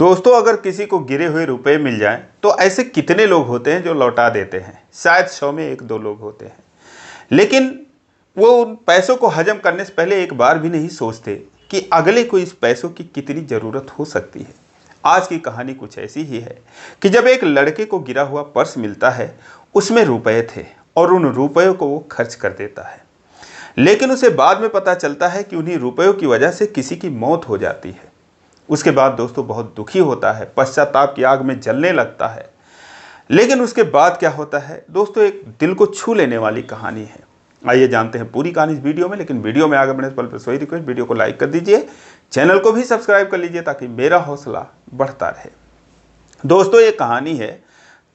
दोस्तों, अगर किसी को गिरे हुए रुपए मिल जाएं तो ऐसे कितने लोग होते हैं जो लौटा देते हैं। शायद 100 में 1-2 लोग होते हैं। लेकिन वो उन पैसों को हजम करने से पहले एक बार भी नहीं सोचते कि अगले को इस पैसों की कितनी ज़रूरत हो सकती है। आज की कहानी कुछ ऐसी ही है कि जब एक लड़के को गिरा हुआ पर्स मिलता है, उसमें रुपए थे और उन रुपयों को वो खर्च कर देता है। लेकिन उसे बाद में पता चलता है कि उन्हीं रुपयों की वजह से किसी की मौत हो जाती है। उसके बाद दोस्तों बहुत दुखी होता है, पश्चाताप की आग में जलने लगता है। लेकिन उसके बाद क्या होता है दोस्तों, एक दिल को छू लेने वाली कहानी है। आइए जानते हैं पूरी कहानी इस वीडियो में। लेकिन वीडियो में आगे बढ़ने से पहले वही रिक्वेस्ट, वीडियो को लाइक कर दीजिए, चैनल को भी सब्सक्राइब कर लीजिए ताकि मेरा हौसला बढ़ता रहे। दोस्तों, ये कहानी है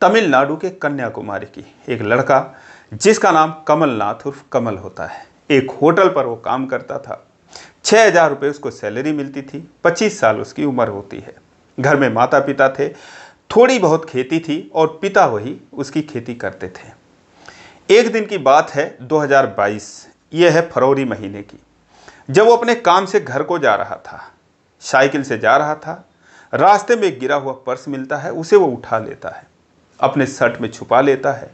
तमिलनाडु के कन्याकुमारी की। एक लड़का जिसका नाम कमलनाथ उर्फ कमल होता है, एक होटल पर वो काम करता था। 6,000 रुपये उसको सैलरी मिलती थी। 25 साल उसकी उम्र होती है। घर में माता पिता थे, थोड़ी बहुत खेती थी और पिता वही उसकी खेती करते थे। एक दिन की बात है 2022, यह है फरवरी महीने की, जब वो अपने काम से घर को जा रहा था। साइकिल से जा रहा था। रास्ते में एक गिरा हुआ पर्स मिलता है, उसे वो उठा लेता है, अपने शर्ट में छुपा लेता है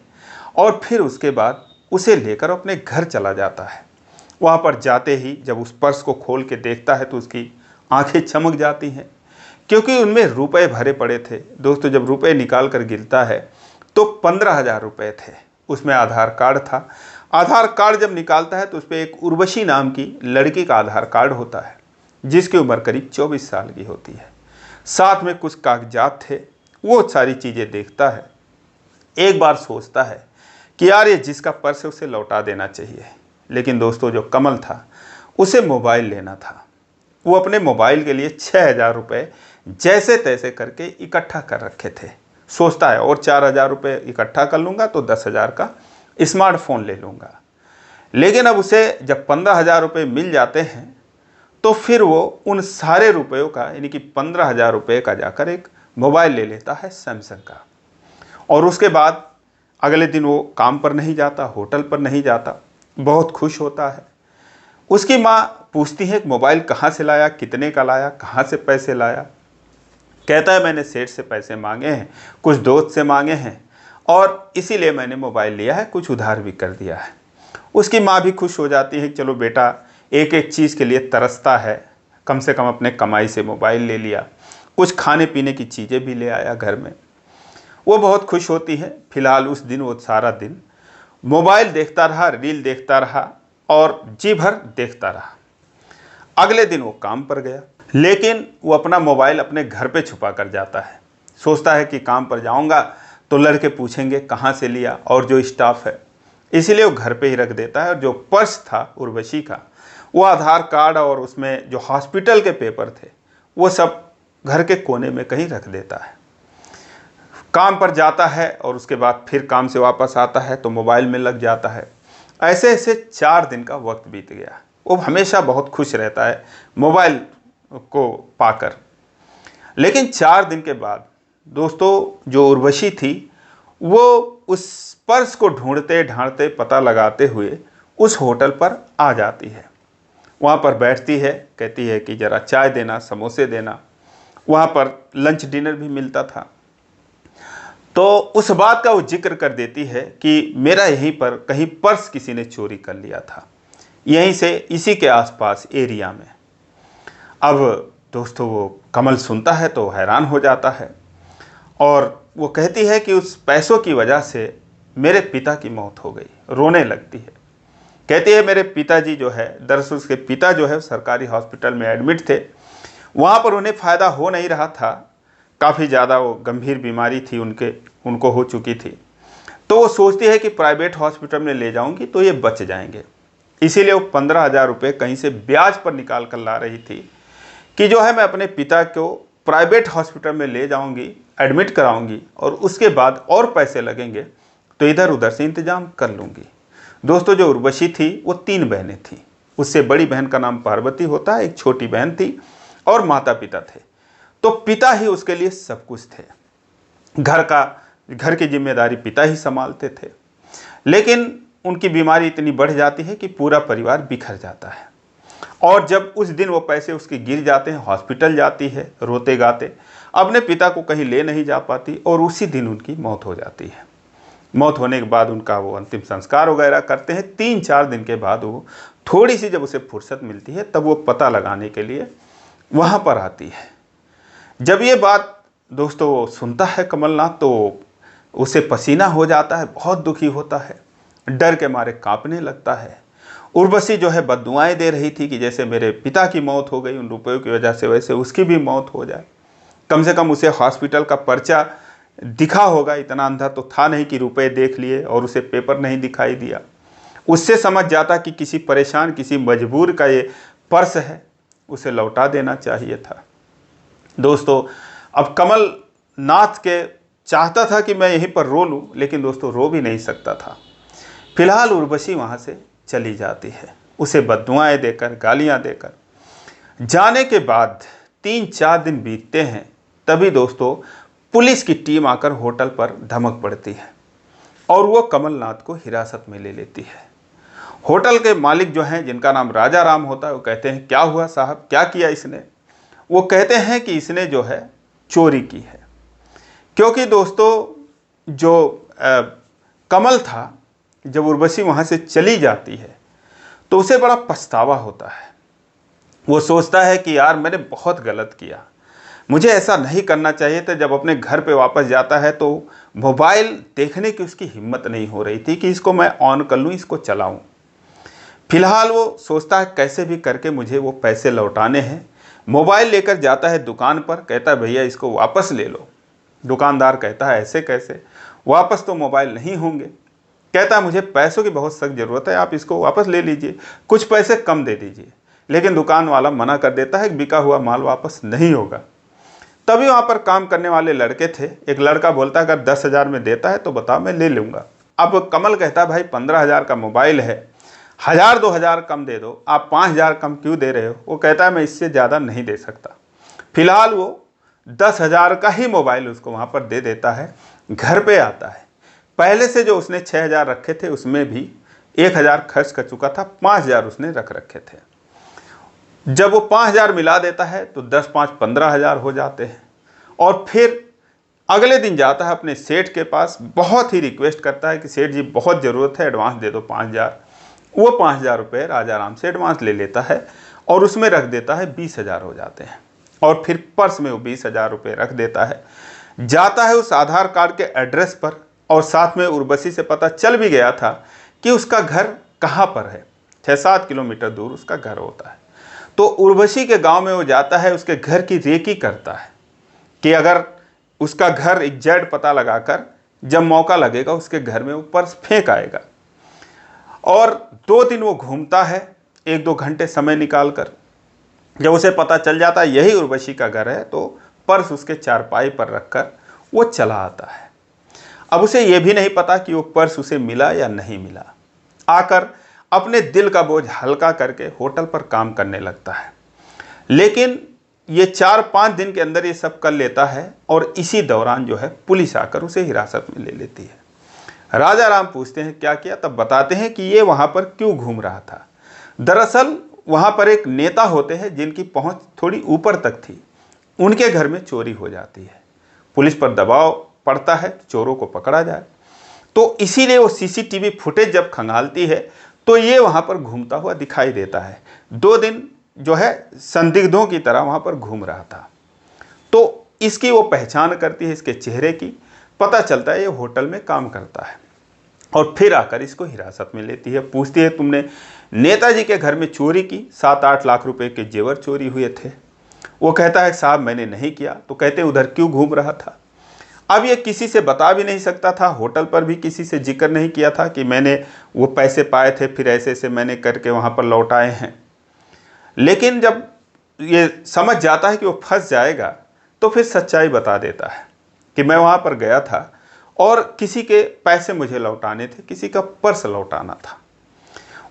और फिर उसके बाद उसे लेकर अपने घर चला जाता है। वहाँ पर जाते ही जब उस पर्स को खोल के देखता है तो उसकी आंखें चमक जाती हैं, क्योंकि उनमें रुपए भरे पड़े थे। दोस्तों, जब रुपए निकाल कर गिरता है तो 15,000 रुपये थे। उसमें आधार कार्ड था। आधार कार्ड जब निकालता है तो उस पर एक उर्वशी नाम की लड़की का आधार कार्ड होता है, जिसकी उम्र करीब 24 साल की होती है। साथ में कुछ कागजात थे। वो सारी चीज़ें देखता है। एक बार सोचता है कि यार, ये जिसका पर्स है उसे लौटा देना चाहिए। लेकिन दोस्तों, जो कमल था उसे मोबाइल लेना था। वो अपने मोबाइल के लिए 6,000 रुपये जैसे तैसे करके इकट्ठा कर रखे थे। सोचता है और 4,000 रुपये इकट्ठा कर लूँगा तो 10,000 का स्मार्टफोन ले लूँगा। लेकिन अब उसे जब 15,000 रुपये मिल जाते हैं तो फिर वो उन सारे रुपयों का, यानी कि 15,000 रुपये का जाकर एक मोबाइल ले लेता है सैमसंग का। और उसके बाद अगले दिन वो काम पर नहीं जाता, होटल पर नहीं जाता, बहुत खुश होता है। उसकी माँ पूछती है कि मोबाइल कहाँ से लाया, कितने का लाया, कहाँ से पैसे लाया। कहता है मैंने सेठ से पैसे मांगे हैं, कुछ दोस्त से मांगे हैं और इसीलिए मैंने मोबाइल लिया है, कुछ उधार भी कर दिया है। उसकी माँ भी खुश हो जाती है कि चलो बेटा एक एक चीज़ के लिए तरसता है, कम से कम अपने कमाई से मोबाइल ले लिया, कुछ खाने पीने की चीज़ें भी ले आया घर में। वो बहुत खुश होती है। फिलहाल उस दिन वो सारा दिन मोबाइल देखता रहा, रील देखता रहा और जी भर देखता रहा। अगले दिन वो काम पर गया, लेकिन वो अपना मोबाइल अपने घर पे छुपा कर जाता है। सोचता है कि काम पर जाऊंगा तो लड़के पूछेंगे कहाँ से लिया, और जो स्टाफ है, इसीलिए वो घर पे ही रख देता है। और जो पर्स था उर्वशी का, वो आधार कार्ड और उसमें जो हॉस्पिटल के पेपर थे, वो सब घर के कोने में कहीं रख देता है। काम पर जाता है और उसके बाद फिर काम से वापस आता है तो मोबाइल में लग जाता है। ऐसे ऐसे 4 दिन का वक्त बीत गया। वो हमेशा बहुत खुश रहता है मोबाइल को पाकर। लेकिन 4 दिन के बाद दोस्तों, जो उर्वशी थी वो उस पर्स को ढूंढते ढांढते पता लगाते हुए उस होटल पर आ जाती है। वहाँ पर बैठती है, कहती है कि ज़रा चाय देना, समोसे देना। वहाँ पर लंच डिनर भी मिलता था। तो उस बात का वो जिक्र कर देती है कि मेरा यहीं पर कहीं पर्स किसी ने चोरी कर लिया था, यहीं से, इसी के आसपास एरिया में। अब दोस्तों, वो कमल सुनता है तो हैरान हो जाता है और वो कहती है कि उस पैसों की वजह से मेरे पिता की मौत हो गई। रोने लगती है। कहती है मेरे पिताजी जो है, दरअसल उसके पिता जो है सरकारी हॉस्पिटल में एडमिट थे। वहाँ पर उन्हें फ़ायदा हो नहीं रहा था, काफ़ी ज़्यादा वो गंभीर बीमारी थी उनको हो चुकी थी। तो वो सोचती है कि प्राइवेट हॉस्पिटल में ले जाऊंगी तो ये बच जाएंगे। इसीलिए वो 15,000 रुपये कहीं से ब्याज पर निकाल कर ला रही थी कि जो है मैं अपने पिता को प्राइवेट हॉस्पिटल में ले जाऊंगी, एडमिट कराऊंगी और उसके बाद और पैसे लगेंगे तो इधर उधर से इंतजाम कर लूँगी। दोस्तों, जो उर्वशी थी वो 3 बहनें थीं। उससे बड़ी बहन का नाम पार्वती होता है, एक छोटी बहन थी और माता पिता थे। तो पिता ही उसके लिए सब कुछ थे। घर की जिम्मेदारी पिता ही संभालते थे। लेकिन उनकी बीमारी इतनी बढ़ जाती है कि पूरा परिवार बिखर जाता है। और जब उस दिन वो पैसे उसके गिर जाते हैं, हॉस्पिटल जाती है रोते गाते। अपने पिता को कहीं ले नहीं जा पाती और उसी दिन उनकी मौत हो जाती है। मौत होने के बाद उनका वो अंतिम संस्कार वगैरह करते हैं। 3-4 दिन के बाद वो थोड़ी सी जब उसे फुर्सत मिलती है तब वो पता लगाने के लिए वहाँ पर आती है। जब ये बात दोस्तों सुनता है कमलनाथ तो उसे पसीना हो जाता है, बहुत दुखी होता है, डर के मारे कांपने लगता है। उर्वशी जो है बद्दुआएं दे रही थी कि जैसे मेरे पिता की मौत हो गई उन रुपयों की वजह से, वैसे उसकी भी मौत हो जाए। कम से कम उसे हॉस्पिटल का पर्चा दिखा होगा, इतना अंधा तो था नहीं कि रुपए देख लिए और उसे पेपर नहीं दिखाई दिया। उससे समझ जाता कि किसी परेशान, किसी मजबूर का ये पर्स है, उसे लौटा देना चाहिए था। दोस्तों अब कमलनाथ के चाहता था कि मैं यहीं पर रो लूँ, लेकिन दोस्तों रो भी नहीं सकता था। फिलहाल उर्वशी वहाँ से चली जाती है, उसे बद्दुआएं देकर, गालियाँ देकर। जाने के बाद 3-4 दिन बीतते हैं, तभी दोस्तों पुलिस की टीम आकर होटल पर धमक पड़ती है और वो कमलनाथ को हिरासत में ले लेती है। होटल के मालिक जो हैं, जिनका नाम राजा राम होता है, वो कहते हैं क्या हुआ साहब, क्या किया इसने? वो कहते हैं कि इसने जो है चोरी की है। क्योंकि दोस्तों जो कमल था, जब उर्वशी वहाँ से चली जाती है तो उसे बड़ा पछतावा होता है। वो सोचता है कि यार मैंने बहुत गलत किया, मुझे ऐसा नहीं करना चाहिए था। जब अपने घर पे वापस जाता है तो मोबाइल देखने की उसकी हिम्मत नहीं हो रही थी कि इसको मैं ऑन कर लूँ, इसको चलाऊँ। फिलहाल वो सोचता है कैसे भी करके मुझे वो पैसे लौटाने हैं। मोबाइल लेकर जाता है दुकान पर, कहता है भैया इसको वापस ले लो। दुकानदार कहता है ऐसे कैसे, वापस तो मोबाइल नहीं होंगे। कहता है मुझे पैसों की बहुत सख्त ज़रूरत है, आप इसको वापस ले लीजिए, कुछ पैसे कम दे दीजिए। लेकिन दुकान वाला मना कर देता है कि बिका हुआ माल वापस नहीं होगा। तभी वहाँ पर काम करने वाले लड़के थे, एक लड़का बोलता है अगर 10,000 में देता है तो बताओ, मैं ले लूँगा। अब कमल कहता है भाई 15,000 का मोबाइल है, 1,000-2,000 कम दे दो, आप 5,000 कम क्यों दे रहे हो? वो कहता है मैं इससे ज़्यादा नहीं दे सकता। फिलहाल वो 10,000 का ही मोबाइल उसको वहाँ पर दे देता है। घर पे आता है, पहले से जो उसने 6,000 रखे थे उसमें भी 1,000 खर्च कर चुका था, 5,000 उसने रख रखे थे। जब वो 5,000 मिला देता है तो 10-5 15,000 हो जाते हैं। और फिर अगले दिन जाता है अपने सेठ के पास, बहुत ही रिक्वेस्ट करता है कि सेठ जी बहुत ज़रूरत है, एडवांस दे दो 5,000। वो 5,000 रुपये राजा राम से एडवांस ले लेता है और उसमें रख देता है, 20,000 हो जाते हैं। और फिर पर्स में वो 20,000 रुपये रख देता है। जाता है उस आधार कार्ड के एड्रेस पर और साथ में उर्वशी से पता चल भी गया था कि उसका घर कहाँ पर है, 6-7 किलोमीटर दूर उसका घर होता है। तो उर्वशी के गांव में वो जाता है, उसके घर की रेकी करता है कि अगर उसका घर एग्जैक्ट पता लगाकर जब मौका लगेगा उसके घर में वो पर्स फेंक आएगा। और 2 दिन वो घूमता है, 1-2 घंटे समय निकालकर। जब उसे पता चल जाता है यही उर्वशी का घर है तो पर्स उसके चारपाई पर रखकर वो चला आता है। अब उसे ये भी नहीं पता कि वो पर्स उसे मिला या नहीं मिला। आकर अपने दिल का बोझ हल्का करके होटल पर काम करने लगता है। लेकिन ये 4-5 दिन के अंदर ये सब कर लेता है और इसी दौरान जो है पुलिस आकर उसे हिरासत में ले लेती है। राजा राम पूछते हैं क्या किया, तब बताते हैं कि ये वहाँ पर क्यों घूम रहा था। दरअसल वहाँ पर एक नेता होते हैं जिनकी पहुँच थोड़ी ऊपर तक थी, उनके घर में चोरी हो जाती है। पुलिस पर दबाव पड़ता है चोरों को पकड़ा जाए, तो इसीलिए वो सीसीटीवी फुटेज जब खंगालती है तो ये वहाँ पर घूमता हुआ दिखाई देता है। 2 दिन जो है संदिग्धों की तरह वहाँ पर घूम रहा था। तो इसकी वो पहचान करती है, इसके चेहरे की, पता चलता है ये होटल में काम करता है। और फिर आकर इसको हिरासत में लेती है, पूछती है तुमने नेताजी के घर में चोरी की, 7-8 लाख रुपए के जेवर चोरी हुए थे। वो कहता है साहब मैंने नहीं किया। तो कहते उधर क्यों घूम रहा था। अब ये किसी से बता भी नहीं सकता था, होटल पर भी किसी से जिक्र नहीं किया था कि मैंने वो पैसे पाए थे फिर ऐसे ऐसे मैंने करके वहाँ पर लौटाए हैं। लेकिन जब ये समझ जाता है कि वो फंस जाएगा तो फिर सच्चाई बता देता है कि मैं वहाँ पर गया था और किसी के पैसे मुझे लौटाने थे, किसी का पर्स लौटाना था।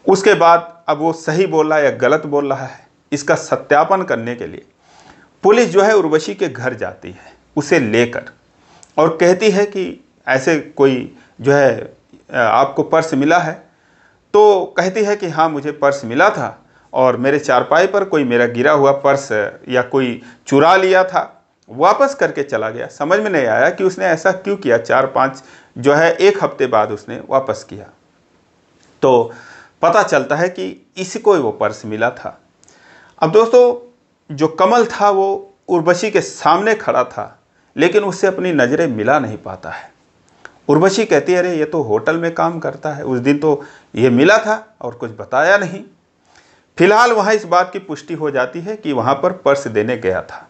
उसके बाद अब वो सही बोल रहा है या गलत बोल रहा है, इसका सत्यापन करने के लिए पुलिस जो है उर्वशी के घर जाती है उसे लेकर और कहती है कि ऐसे कोई जो है आपको पर्स मिला है। तो कहती है कि हाँ मुझे पर्स मिला था और मेरे चारपाई पर कोई मेरा गिरा हुआ पर्स या कोई चुरा लिया था, वापस करके चला गया। समझ में नहीं आया कि उसने ऐसा क्यों किया। 4-5 जो है 1 हफ्ते बाद उसने वापस किया, तो पता चलता है कि इसको ही वो पर्स मिला था। अब दोस्तों जो कमल था वो उर्वशी के सामने खड़ा था, लेकिन उससे अपनी नज़रें मिला नहीं पाता है। उर्वशी कहती है अरे ये तो होटल में काम करता है, उस दिन तो ये मिला था और कुछ बताया नहीं। फिलहाल वहाँ इस बात की पुष्टि हो जाती है कि वहाँ पर पर्स देने गया था,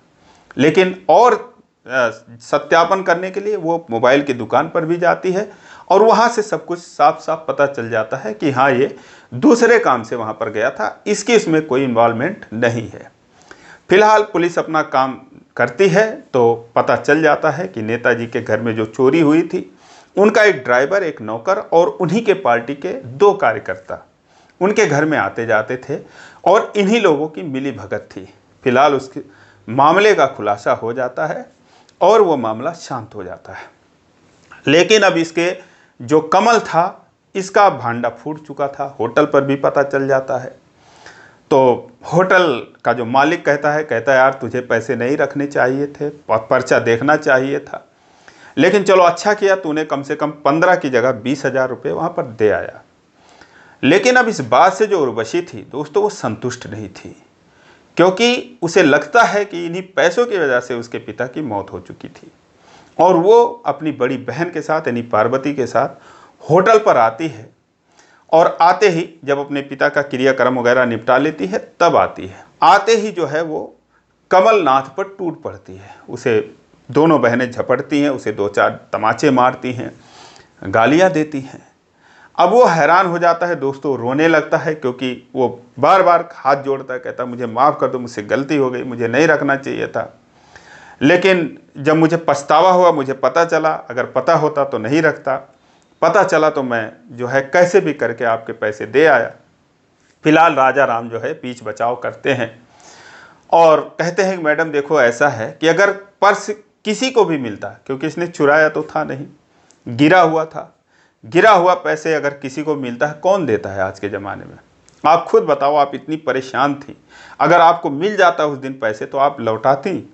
लेकिन और सत्यापन करने के लिए वो मोबाइल की दुकान पर भी जाती है और वहाँ से सब कुछ साफ साफ पता चल जाता है कि हाँ ये दूसरे काम से वहाँ पर गया था, इसकी इसमें कोई इन्वॉल्वमेंट नहीं है। फिलहाल पुलिस अपना काम करती है तो पता चल जाता है कि नेताजी के घर में जो चोरी हुई थी उनका एक ड्राइवर, एक नौकर और उन्हीं के पार्टी के 2 कार्यकर्ता उनके घर में आते जाते थे और इन्हीं लोगों की मिली भगत थी। फिलहाल उसके मामले का खुलासा हो जाता है और वो मामला शांत हो जाता है। लेकिन अब इसके जो कमल था इसका भांडा फूट चुका था, होटल पर भी पता चल जाता है। तो होटल का जो मालिक कहता है यार तुझे पैसे नहीं रखने चाहिए थे, पर्चा देखना चाहिए था, लेकिन चलो अच्छा किया तूने कम से कम 15 की जगह 20,000 रुपये वहाँ पर दे आया। लेकिन अब इस बात से जो उर्वशी थी दोस्तों वो संतुष्ट नहीं थी, क्योंकि उसे लगता है कि इन्हीं पैसों की वजह से उसके पिता की मौत हो चुकी थी और वो अपनी बड़ी बहन के साथ यानी पार्वती के साथ होटल पर आती है और आते ही जब अपने पिता का क्रियाक्रम वगैरह निपटा लेती है तब आती है। आते ही जो है वो कमलनाथ पर टूट पड़ती है, उसे दोनों बहनें झपटती हैं, उसे 2-4 तमाचे मारती हैं, गालियाँ देती हैं। अब वो हैरान हो जाता है दोस्तों, रोने लगता है, क्योंकि वो बार बार हाथ जोड़ता है, कहता मुझे माफ़ कर दो, मुझसे गलती हो गई, मुझे नहीं रखना चाहिए था, लेकिन जब मुझे पछतावा हुआ, मुझे पता चला, अगर पता होता तो नहीं रखता, पता चला तो मैं जो है कैसे भी करके आपके पैसे दे आया। फिलहाल राजा राम जो है बीच बचाव करते हैं और कहते हैं कि मैडम देखो ऐसा है कि अगर पर्स किसी को भी मिलता, क्योंकि इसने चुराया तो था नहीं, गिरा हुआ था, गिरा हुआ पैसे अगर किसी को मिलता है कौन देता है आज के ज़माने में? आप खुद बताओ, आप इतनी परेशान थी, अगर आपको मिल जाता उस दिन पैसे तो आप लौटाती।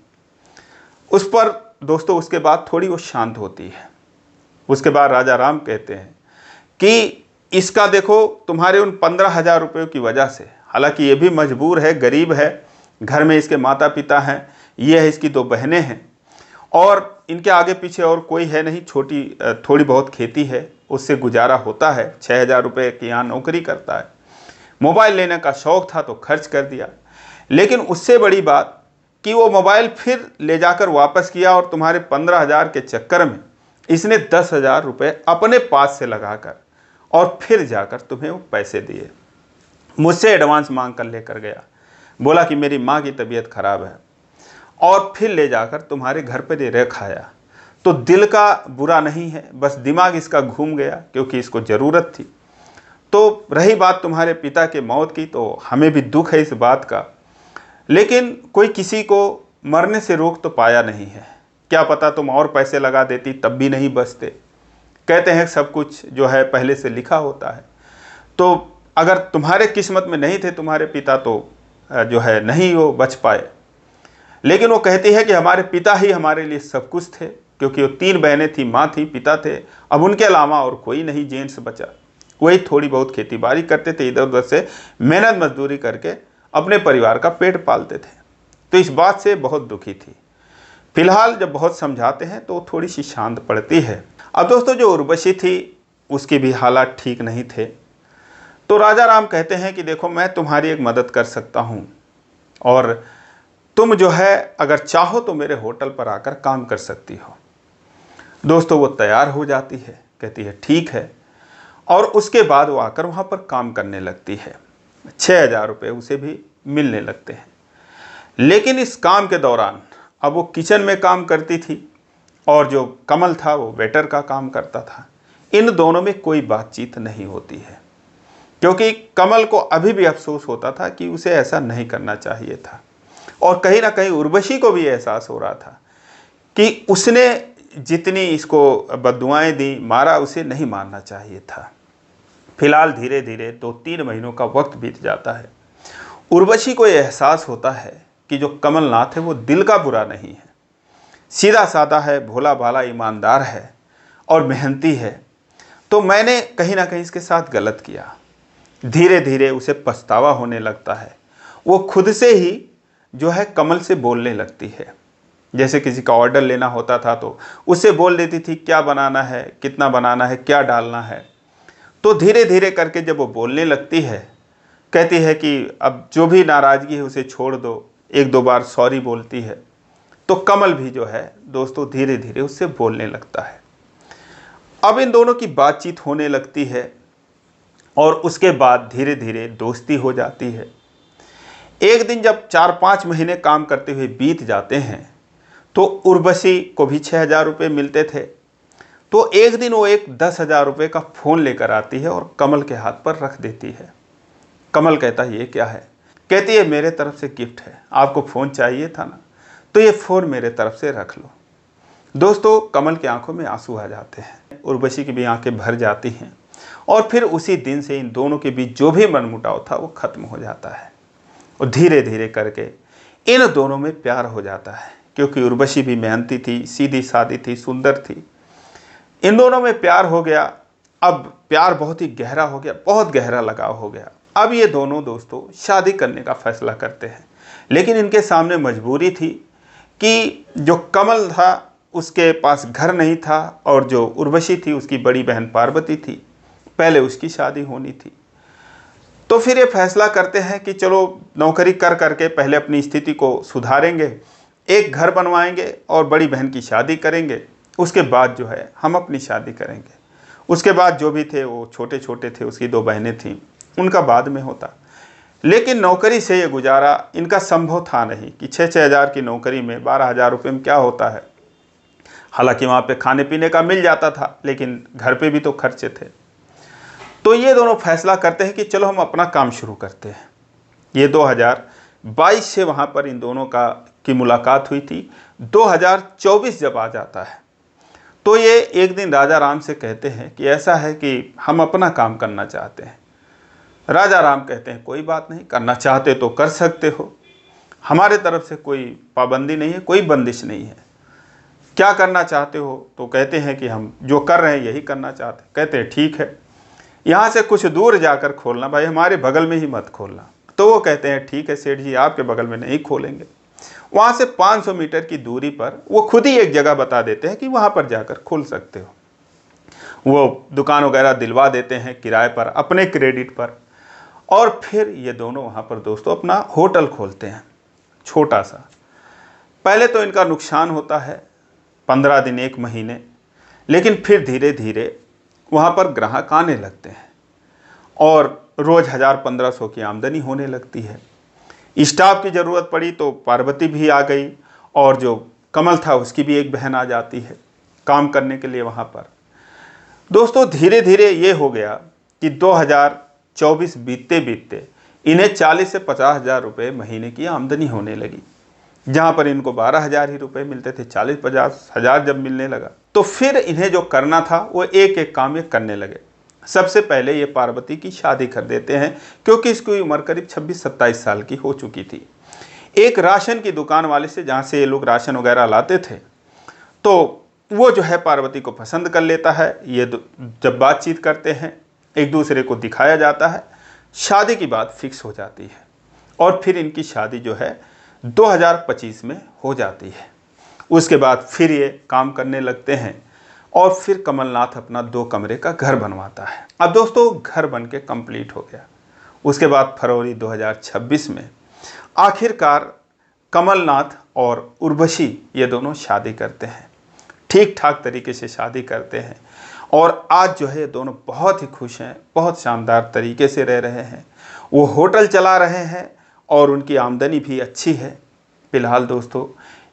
उस पर दोस्तों उसके बाद थोड़ी वो शांत होती है। उसके बाद राजा राम कहते हैं कि इसका देखो तुम्हारे उन 15,000 रुपये की वजह से, हालांकि ये भी मजबूर है, गरीब है, घर में इसके माता पिता हैं, ये है इसकी 2 बहनें हैं और इनके आगे पीछे और कोई है नहीं, छोटी थोड़ी बहुत खेती है, उससे गुजारा होता है। 6,000 रुपये की यहाँ नौकरी करता है। मोबाइल लेने का शौक़ था तो खर्च कर दिया, लेकिन उससे बड़ी बात कि वो मोबाइल फिर ले जाकर वापस किया और तुम्हारे 15,000 के चक्कर में इसने 10,000 रुपये अपने पास से लगाकर और फिर जाकर तुम्हें वो पैसे दिए। मुझसे एडवांस मांग कर लेकर गया, बोला कि मेरी माँ की तबीयत खराब है, और फिर ले जाकर तुम्हारे घर पर दे रख आया। तो दिल का बुरा नहीं है, बस दिमाग इसका घूम गया क्योंकि इसको ज़रूरत थी। तो रही बात तुम्हारे पिता के मौत की, तो हमें भी दुख है इस बात का, लेकिन कोई किसी को मरने से रोक तो पाया नहीं है। क्या पता तुम और पैसे लगा देती तब भी नहीं बचते। कहते हैं सब कुछ जो है पहले से लिखा होता है, तो अगर तुम्हारे किस्मत में नहीं थे तुम्हारे पिता तो जो है नहीं वो बच पाए। लेकिन वो कहती है कि हमारे पिता ही हमारे लिए सब कुछ थे, क्योंकि वो 3 बहनें थी, माँ थी, पिता थे, अब उनके अलावा और कोई नहीं जेंट्स बचा। वही थोड़ी बहुत खेती बाड़ी करते थे, इधर उधर से मेहनत मजदूरी करके अपने परिवार का पेट पालते थे। तो इस बात से बहुत दुखी थी। फिलहाल जब बहुत समझाते हैं तो थोड़ी सी शांत पड़ती है। अब दोस्तों जो उर्वशी थी उसकी भी हालात ठीक नहीं थे, तो राजा राम कहते हैं कि देखो मैं तुम्हारी एक मदद कर सकता हूँ और तुम जो है अगर चाहो तो मेरे होटल पर आकर काम कर सकती हो। दोस्तों वो तैयार हो जाती है, कहती है ठीक है, और उसके बाद वो आकर वहाँ पर काम करने लगती है। 6,000 रुपये उसे भी मिलने लगते हैं। लेकिन इस काम के दौरान अब वो किचन में काम करती थी और जो कमल था वो वेटर का काम करता था। इन दोनों में कोई बातचीत नहीं होती है, क्योंकि कमल को अभी भी अफसोस होता था कि उसे ऐसा नहीं करना चाहिए था, और कहीं ना कहीं उर्वशी को भी एहसास हो रहा था कि उसने जितनी इसको बद्दुआएं दी, मारा, उसे नहीं मारना चाहिए था। फिलहाल धीरे धीरे 2-3 महीनों का वक्त बीत जाता है। उर्वशी को एहसास होता है कि जो कमलनाथ है वो दिल का बुरा नहीं है, सीधा साधा है, भोला भाला ईमानदार है और मेहनती है, तो मैंने कहीं ना कहीं इसके साथ गलत किया। धीरे धीरे उसे पछतावा होने लगता है। वो खुद से ही जो है कमल से बोलने लगती है। जैसे किसी का ऑर्डर लेना होता था तो उससे बोल देती थी क्या बनाना है, कितना बनाना है, क्या डालना है। तो धीरे धीरे करके जब वो बोलने लगती है, कहती है कि अब जो भी नाराज़गी है उसे छोड़ दो, एक दो बार सॉरी बोलती है, तो कमल भी जो है दोस्तों धीरे धीरे उससे बोलने लगता है। अब इन दोनों की बातचीत होने लगती है और उसके बाद धीरे धीरे दोस्ती हो जाती है। एक दिन जब 4-5 महीने काम करते हुए बीत जाते हैं तो उर्वशी को भी 6,000 रुपये मिलते थे। तो एक दिन वो एक 10,000 रुपये का फ़ोन लेकर आती है और कमल के हाथ पर रख देती है। कमल कहता है ये क्या है? कहती है मेरे तरफ से गिफ्ट है, आपको फ़ोन चाहिए था ना, तो ये फ़ोन मेरे तरफ से रख लो। दोस्तों कमल की आंखों में आंसू आ जाते हैं, उर्वशी की भी आंखें भर जाती हैं और फिर उसी दिन से इन दोनों के बीच जो भी मनमुटाव था वो ख़त्म हो जाता है और धीरे धीरे करके इन दोनों में प्यार हो जाता है, क्योंकि उर्वशी भी मेहनती थी, सीधी सादी थी, सुंदर थी। इन दोनों में प्यार हो गया। अब प्यार बहुत ही गहरा हो गया, बहुत गहरा लगाव हो गया। अब ये दोनों दोस्तों शादी करने का फैसला करते हैं, लेकिन इनके सामने मजबूरी थी कि जो कमल था उसके पास घर नहीं था और जो उर्वशी थी उसकी बड़ी बहन पार्वती थी, पहले उसकी शादी होनी थी। तो फिर ये फैसला करते हैं कि चलो नौकरी कर करके पहले अपनी स्थिति को सुधारेंगे, एक घर बनवाएंगे और बड़ी बहन की शादी करेंगे, उसके बाद जो है हम अपनी शादी करेंगे। उसके बाद जो भी थे वो छोटे छोटे थे, उसकी 2 बहनें थीं, उनका बाद में होता। लेकिन नौकरी से ये गुजारा इनका संभव था नहीं कि 6-6 हज़ार की नौकरी में 12,000 रुपये में क्या होता है। हालांकि वहाँ पे खाने पीने का मिल जाता था, लेकिन घर पे भी तो खर्चे थे। तो ये दोनों फैसला करते हैं कि चलो हम अपना काम शुरू करते हैं। ये 2022 से वहाँ पर इन दोनों की मुलाकात हुई थी। 2024 जब आ जाता है तो ये एक दिन राजा राम से कहते हैं कि ऐसा है कि हम अपना काम करना चाहते हैं। राजा राम कहते हैं कोई बात नहीं, करना चाहते तो कर सकते हो, हमारे तरफ से कोई पाबंदी नहीं है, कोई बंदिश नहीं है। क्या करना चाहते हो? तो कहते हैं कि हम जो कर रहे हैं यही करना चाहते हैं। कहते हैं ठीक है, यहाँ से कुछ दूर जाकर खोलना भाई, हमारे बगल में ही मत खोलना। तो वो कहते हैं ठीक है सेठ जी, आपके बगल में नहीं खोलेंगे। वहाँ से 500 मीटर की दूरी पर वो खुद ही एक जगह बता देते हैं कि वहाँ पर जाकर खोल सकते हो। वो दुकान वगैरह दिलवा देते हैं किराए पर, अपने क्रेडिट पर, और फिर ये दोनों वहाँ पर दोस्तों अपना होटल खोलते हैं, छोटा सा। पहले तो इनका नुकसान होता है 15 दिन 1 महीने, लेकिन फिर धीरे धीरे वहाँ पर ग्राहक आने लगते हैं और रोज़ 1,000-1,500 की आमदनी होने लगती है। स्टाफ की ज़रूरत पड़ी तो पार्वती भी आ गई और जो कमल था उसकी भी एक बहन आ जाती है काम करने के लिए वहाँ पर। दोस्तों धीरे धीरे ये हो गया कि 2024 बीतते बीतते इन्हें 40 से 50,000 रुपये महीने की आमदनी होने लगी। जहाँ पर इनको 12,000 ही रुपये मिलते थे, 40-50 हज़ार जब मिलने लगा तो फिर इन्हें जो करना था वो एक एक काम ये करने लगे। सबसे पहले ये पार्वती की शादी कर देते हैं, क्योंकि इसकी उम्र करीब 26-27 साल की हो चुकी थी। एक राशन की दुकान वाले से, जहाँ से ये लोग राशन वगैरह लाते थे, तो वो जो है पार्वती को पसंद कर लेता है। ये जब बातचीत करते हैं, एक दूसरे को दिखाया जाता है, शादी की बात फिक्स हो जाती है और फिर इनकी शादी जो है 2025 में हो जाती है। उसके बाद फिर ये काम करने लगते हैं और फिर कमलनाथ अपना 2 कमरे का घर बनवाता है। अब दोस्तों घर बन के कंप्लीट हो गया। उसके बाद फरवरी 2026 में आखिरकार कमलनाथ और उर्वशी ये दोनों शादी करते हैं, ठीक ठाक तरीके से शादी करते हैं और आज जो है ये दोनों बहुत ही खुश हैं, बहुत शानदार तरीके से रह रहे हैं। वो होटल चला रहे हैं और उनकी आमदनी भी अच्छी है। फिलहाल दोस्तों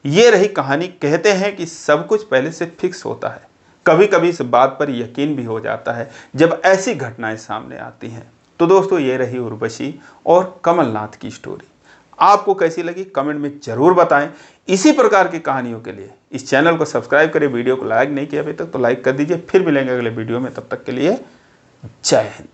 ये रही कहानी। कहते हैं कि सब कुछ पहले से फिक्स होता है, कभी कभी इस बात पर यकीन भी हो जाता है जब ऐसी घटनाएं सामने आती हैं। तो दोस्तों ये रही उर्वशी और कमलनाथ की स्टोरी। आपको कैसी लगी कमेंट में ज़रूर बताएं। इसी प्रकार की कहानियों के लिए इस चैनल को सब्सक्राइब करें। वीडियो को लाइक नहीं किया अभी तक तो लाइक कर दीजिए। फिर मिलेंगे अगले वीडियो में, तब तक के लिए जय हिंद।